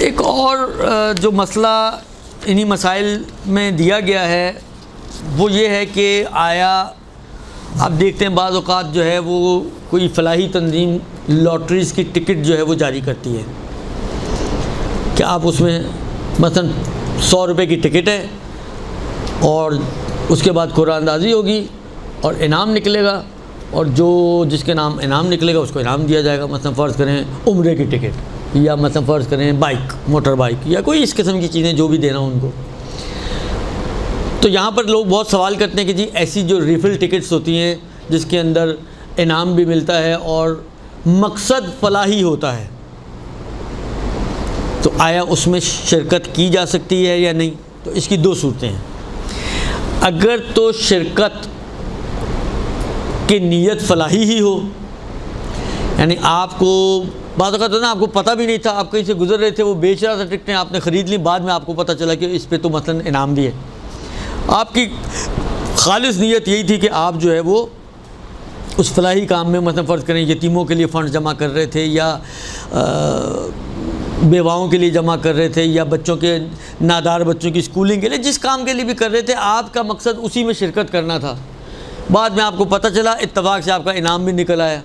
एक और जो मसला इन्हीं मसाइल में दिया गया है वो ये है कि आया आप देखते हैं बाज़ औक़ात जो है वो कोई फ़लाही तंजीम लॉटरीज़ की टिकट जो है वो जारी करती है कि आप उसमें मसलन 100 रुपये की टिकट है और उसके बाद कुरानंदाज़ी होगी और इनाम निकलेगा, और जो जिसके नाम इनाम निकलेगा उसको इनाम दिया जाएगा। मसलन फ़र्ज़ करें उम्रे की टिकट, या मतलब फ़र्ज़ करें बाइक, मोटर बाइक, या कोई इस किस्म की चीज़ें जो भी देना उनको। तो यहाँ पर लोग बहुत सवाल करते हैं कि जी ऐसी जो रिफ़िल टिकट्स होती हैं जिसके अंदर इनाम भी मिलता है और मकसद फलाही होता है, तो आया उसमें शिरकत की जा सकती है या नहीं? तो इसकी दो सूरतें हैं। अगर तो शिरकत की नीयत फलाही ही हो, यानी आपको बात का तो ना आपको पता भी नहीं था, आप कहीं से गुजर रहे थे, वो बेच रहा था टिकटें, आपने ख़रीद ली, बाद में आपको पता चला कि इस पे तो मसलन इनाम भी है। आपकी खालिस नीयत यही थी कि आप जो है वो उस फलाही काम में मतलब फ़र्ज़ करें यतीमों के लिए फ़ंड जमा कर रहे थे, या बेवाओं के लिए जमा कर रहे थे, या बच्चों के नादार बच्चों की स्कूलिंग के लिए, जिस काम के लिए भी कर रहे थे, आपका मकसद उसी में शिरकत करना था। बाद में आपको पता चला इत्तफाक से आपका इनाम भी निकल आया,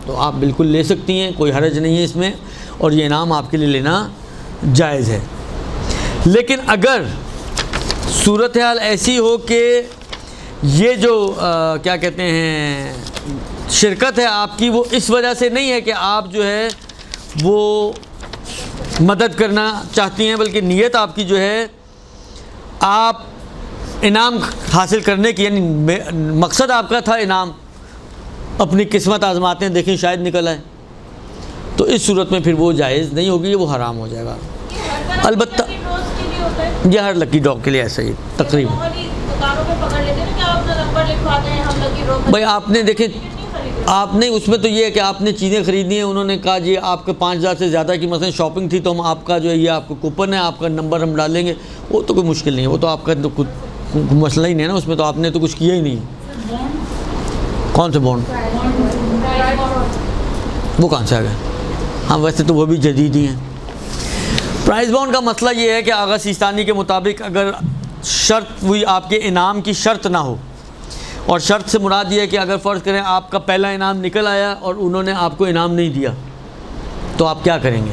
तो आप बिल्कुल ले सकती हैं, कोई हर्ज नहीं है इसमें, और ये इनाम आपके लिए लेना जायज़ है। लेकिन अगर सूरत हाल ऐसी हो कि ये जो क्या कहते हैं शिरकत है आपकी, वो इस वजह से नहीं है कि आप जो है वो मदद करना चाहती हैं, बल्कि नीयत आपकी जो है आप इनाम हासिल करने की, यानी मकसद आपका था इनाम, अपनी किस्मत आजमाते हैं, देखें शायद निकल आए, तो इस सूरत में फिर वो जायज़ नहीं होगी, वो हराम हो जाएगा। अलबत्ता ये हर लकी ड्रॉ के लिए ऐसा ही तकरीबन। भाई आपने देखें, आपने उसमें तो ये है कि आपने चीज़ें ख़रीदनी है, उन्होंने कहा जी आपके 5000 से ज़्यादा की मसलन शॉपिंग थी, तो हम आपका जो है ये आपका कूपन है, आपका नंबर हम डालेंगे, वो तो कोई मुश्किल नहीं है, वो तो आपका तो कुछ मसला ही नहीं है ना, उसमें तो आपने तो कुछ किया ही नहीं। कौन से बॉन्ड? वो कहाँ से आ गए? हाँ वैसे तो वो भी जदीद ही हैं। प्राइस बॉन्ड का मसला ये है कि आगा सिस्तानी के मुताबिक अगर शर्त हुई आपके इनाम की शर्त ना हो, और शर्त से मुराद ये है कि अगर फ़र्ज़ करें आपका पहला इनाम निकल आया और उन्होंने आपको इनाम नहीं दिया, तो आप क्या करेंगे?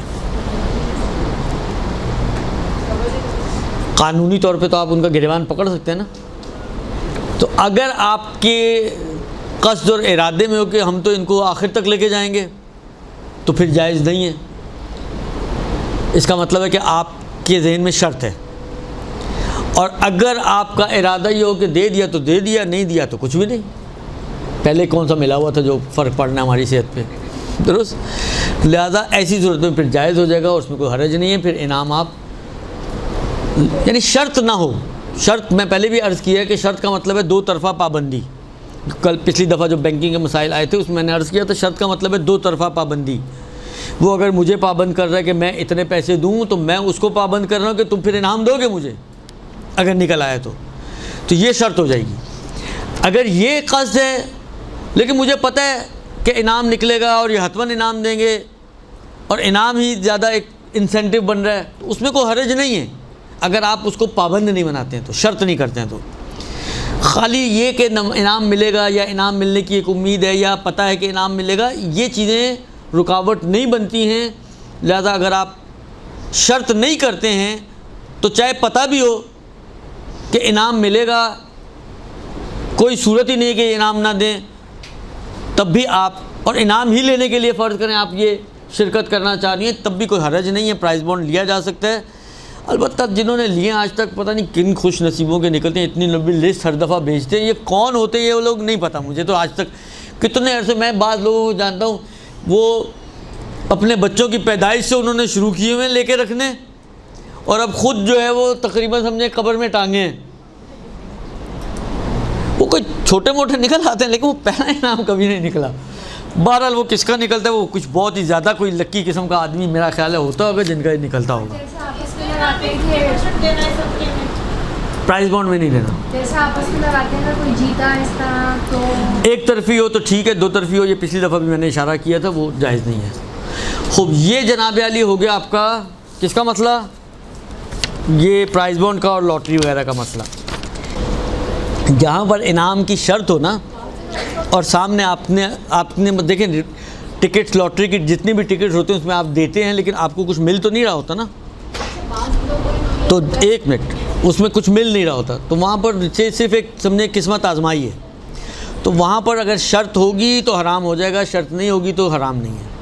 कानूनी तौर पे तो आप उनका गिरबान पकड़ सकते हैं ना। तो अगर आपके क़स्द और इरादे में हो कि हम तो इनको आखिर तक लेके जाएंगे, तो फिर जायज़ नहीं है। इसका मतलब है कि आपके ज़हन में शर्त है, और अगर आपका इरादा ये हो कि दे दिया तो दे दिया, नहीं दिया तो कुछ भी नहीं। पहले कौन सा मिला हुआ था जो फ़र्क पड़ना है हमारी सेहत पे, दुरुस्त। लिहाजा ऐसी सूरत में फिर जायज़ हो जाएगा, उसमें कोई हरज नहीं है। फिर इनाम आप, यानी शर्त ना हो, शर्त मैं पहले भी अर्ज़ किया है कि शर्त का मतलब है दो तरफ़ा पाबंदी। कल पिछली दफ़ा जो बैंकिंग के मसाइल आए थे उसमें मैंने अर्ज़ किया था शर्त का मतलब है दो तरफ़ा पाबंदी। वो अगर मुझे पाबंद कर रहा है कि मैं इतने पैसे दूँ, तो मैं उसको पाबंद कर रहा हूँ कि तुम फिर इनाम दोगे मुझे अगर निकल आया तो ये शर्त हो जाएगी। अगर ये क़स्द है लेकिन मुझे पता है कि इनाम निकलेगा और ये हतमन इनाम देंगे और इनाम ही ज़्यादा एक इंसेंटिव बन रहा है, तो उसमें कोई हर्ज नहीं है अगर आप उसको पाबंद नहीं बनाते हैं, तो शर्त नहीं करते हैं। तो खाली ये कि इनाम मिलेगा या इनाम मिलने की एक उम्मीद है या पता है कि इनाम मिलेगा, ये चीज़ें रुकावट नहीं बनती हैं। लिहाजा अगर आप शर्त नहीं करते हैं तो चाहे पता भी हो कि इनाम मिलेगा, कोई सूरत ही नहीं है कि इनाम ना दें, तब भी आप, और इनाम ही लेने के लिए फ़र्ज़ करें आप ये शिरकत करना चाह रही हैं, तब भी कोई हरज नहीं है, प्राइस बॉन्ड लिया जा सकता है। अलबत्ता जिन्होंने लिए आज तक पता नहीं किन खुश नसीबों के निकलते हैं, इतनी लंबी लिस्ट हर दफ़ा भेजते हैं, ये कौन होते हैं ये वो लोग नहीं पता मुझे। तो आज तक कितने अरसे मैं बाज़ लोगों को जानता हूँ, वो अपने बच्चों की पैदाइश से उन्होंने शुरू किए हुए लेके रखने, और अब ख़ुद जो है वो तकरीबन समझे कब्र में टांगे हैं। वो कोई छोटे मोटे निकल आते हैं, लेकिन वो पहला इनाम कभी नहीं निकला। बहरहाल वो किसका निकलता है, वो कुछ बहुत ही ज़्यादा कोई लक्की किस्म का आदमी मेरा ख्याल है होता होगा जिनका निकलता होगा। प्राइस बॉन्ड में नहीं लेना, जैसे आपस में लगाते हैं कोई जीता इस तरह, तो एक तरफी हो तो ठीक है, दो तरफी हो, ये पिछली दफ़ा भी मैंने इशारा किया था, वो जायज़ नहीं है। खूब ये जनाब अली हो गया आपका किसका मसला? ये प्राइज बॉन्ड का और लॉटरी वगैरह का मसला। जहाँ पर इनाम की शर्त हो ना, और सामने आपने देखें टिकट्स, लॉटरी की जितनी भी टिकट्स होते हैं उसमें आप देते हैं, लेकिन आपको कुछ मिल तो नहीं रहा होता ना। तो एक मिनट, उसमें कुछ मिल नहीं रहा होता, तो वहाँ पर सिर्फ एक समझे किस्मत आजमाई है। तो वहाँ पर अगर शर्त होगी तो हराम हो जाएगा, शर्त नहीं होगी तो हराम नहीं है।